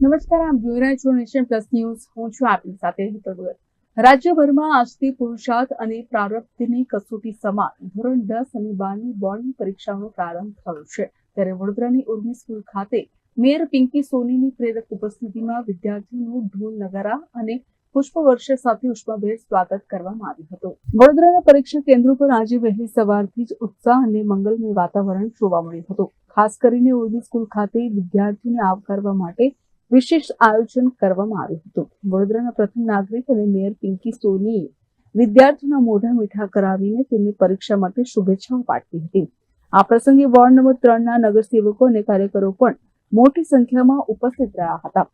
નમસ્કાર, આપ જોઈ રહ્યા છો નેશન પ્લસ ન્યૂઝ. હું છું આપની સાથે હેતલ ભગત. રાજ્યભરમાં આજથી પુરુષાર્થ અને પ્રારબ્ધની કસોટી સમાન ધોરણ 10 અને 12ની બોર્ડની પરીક્ષાનો પ્રારંભ થયો છે. ત્યારે વડોદરાની ઉર્મી સ્કૂલ ખાતે મેયર પિંકી સોનીની પ્રેરક ઉપસ્થિતિમાં વિદ્યાર્થીઓનું ઢોલ નગારા અને પુષ્પવર્ષા સાથે ઉષ્માભેર સ્વાગત કરવામાં આવ્યું હતું. વડોદરાના પરીક્ષા કેન્દ્રો પર આજે વહેલી સવારથી જ ઉત્સાહ અને મંગલમય વાતાવરણ જોવા મળ્યું હતું. ખાસ કરીને ઉર્મી સ્કૂલ ખાતે વિદ્યાર્થીઓને આવકારવા માટે વિશેષ આયોજન કરવામાં આવ્યું હતું. વડોદરાના પ્રથમ નાગરિક અને મેયર પિંકી સોનીએ વિદ્યાર્થીઓના મોઢા મીઠા કરાવીને તેમને પરીક્ષા માટે શુભેચ્છાઓ પાઠવી હતી. આ પ્રસંગે વોર્ડ નંબર 3ના નગરસેવકો અને કાર્યકરો પણ મોટી સંખ્યામાં ઉપસ્થિત રહ્યા હતા.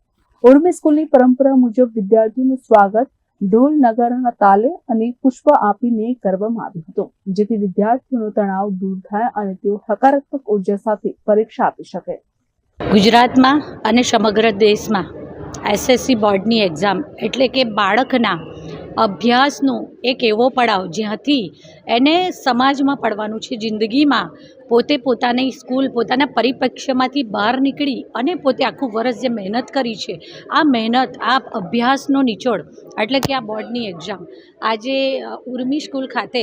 ઉર્મી સ્કૂલની પરંપરા મુજબ વિદ્યાર્થીઓનું સ્વાગત ઢોલ નગારાના તાલે અને પુષ્પ આપીને કરવામાં આવ્યું હતું, જેથી વિદ્યાર્થીઓનો તણાવ દૂર થાય અને તેઓ હકારાત્મક ઉર્જા સાથે પરીક્ષા આપી શકે. ગુજરાતમાં અને સમગ્ર દેશમાં એસએસસી બોર્ડની એક્ઝામ એટલે કે બાળકના અભ્યાસનું એક એવો પડાવ જ્યાંથી એને સમાજમાં પડવાનું છે, જિંદગીમાં પોતે પોતાની સ્કૂલ પોતાના પરિપ્રેક્ષ્યમાંથી બહાર નીકળી અને પોતે આખું વર્ષ જે મહેનત કરી છે, આ મહેનત આ અભ્યાસનો નિચોડ એટલે કે આ બોર્ડની એક્ઝામ આજે ઉર્મી સ્કૂલ ખાતે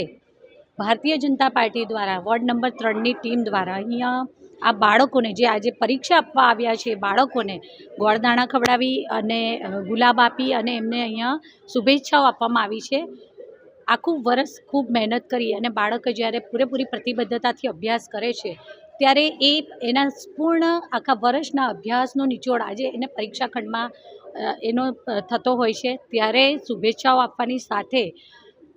ભારતીય જનતા પાર્ટી દ્વારા વોર્ડ નંબર 3ની ટીમ દ્વારા અહીંયા આ બાળકોને જે આજે પરીક્ષા આપવા આવ્યા છે બાળકોને ગોળદાણા ખવડાવી અને ગુલાબ આપી અને એમને અહીંયા શુભેચ્છાઓ આપવામાં આવી છે. આખું વર્ષ ખૂબ મહેનત કરી અને બાળક જ્યારે પૂરેપૂરી પ્રતિબદ્ધતાથી અભ્યાસ કરે છે ત્યારે એના પૂર્ણ આખા વર્ષના અભ્યાસનો નિચોડ આજે એને પરીક્ષા ખંડમાં એનો થતો હોય છે. ત્યારે શુભેચ્છાઓ આપવાની સાથે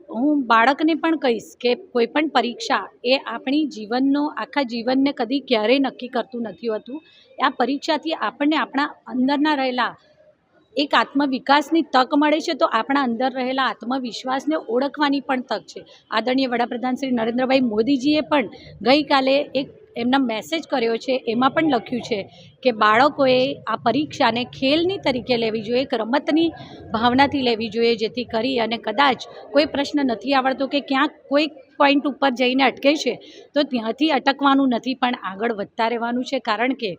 હું બાળકને પણ કહીશ કે કોઈ પણ પરીક્ષા એ આપણી જીવનનો આખા જીવનને કદી ક્યારેય નક્કી કરતું નથી હોતું. આ પરીક્ષાથી આપણને આપણા અંદરના રહેલા એક આત્મવિકાસની તક મળે છે, તો આપણા અંદર રહેલા આત્મવિશ્વાસને ઓળખવાની પણ તક છે. આદરણીય વડાપ્રધાન શ્રી નરેન્દ્રભાઈ મોદીજીએ પણ ગઈકાલે એક એમના મેસેજ કર્યો છે, એમાં પણ લખ્યું છે કે બાળકોએ આ પરીક્ષાને ખેલની તરીકે લેવી જોઈએ, એક રમતની ભાવનાથી લેવી જોઈએ, જેથી કરી અને કદાચ કોઈ પ્રશ્ન નથી આવડતો કે ક્યાંક કોઈ પોઈન્ટ ઉપર જઈને અટકે છે તો ત્યાંથી અટકવાનું નથી પણ આગળ વધતા રહેવાનું છે, કારણ કે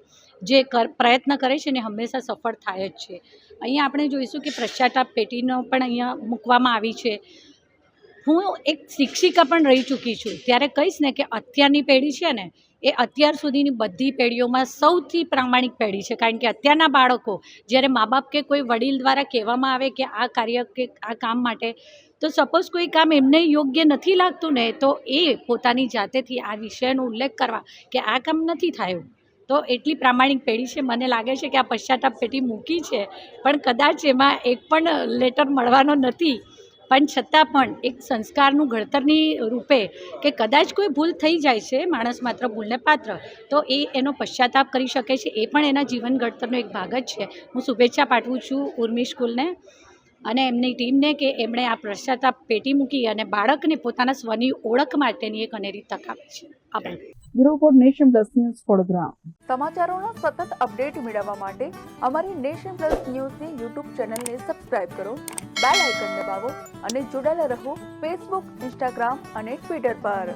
જે પ્રયત્ન કરે છે ને હંમેશા સફળ થાય જ છે. અહીંયા આપણે જોઈશું કે પશ્ચાતાપ પેટીનો પણ અહીંયા મૂકવામાં આવી છે. હું એક શિક્ષિકા પણ રહી ચૂકી છું, ત્યારે કહીશ ને કે અત્યારની પેઢી છે ને એ અત્યાર સુધીની બધી પેઢીઓમાં સૌથી પ્રામાણિક પેઢી છે, કારણ કે અત્યારના બાળકો જ્યારે મા બાપ કે કોઈ વડીલ દ્વારા કહેવામાં આવે કે આ કાર્ય કે આ કામ માટે, તો સપોઝ કોઈ કામ એમને યોગ્ય નથી લાગતું ને તો એ પોતાની જાતેથી આ વિષયનો ઉલ્લેખ કરવા કે આ કામ નથી થયું. તો એટલી પ્રામાણિક પેઢી છે. મને લાગે છે કે આ પશ્ચાતાપ પેટી મૂકી છે પણ કદાચ એમાં એક પણ લેટર મળવાનો નથી, પણ છતાં પણ એક સંસ્કારનું ઘડતરની રૂપે કે કદાચ કોઈ ભૂલ થઈ જાય છે, માણસ માત્ર ભૂલને પાત્ર, તો એનો પશ્ચાતાપ કરી શકે છે, એ પણ એના જીવન ઘડતરનો એક ભાગ જ છે. હું શુભેચ્છા પાઠવું છું ઉર્મી સ્કૂલને અને એમની ટીમને કે એમણે આ પશ્ચાતાપ પેટી મૂકી અને બાળકને પોતાના સ્વની ઓળખ માટેની એક અનેરી તક આપી છે. આભાર. Bureau report, nation plus news, Vadodara. સમાચારોના સતત અપડેટ મેળવવા માટે અમારી નેશન પ્લસ ન્યૂઝની યુટ્યુબ ચેનલને સબસ્ક્રાઇબ કરો, બેલ આઇકન દબાવો અને જોડાયેલા રહો ફેસબુક, ઇન્સ્ટાગ્રામ અને ટ્વિટર પર.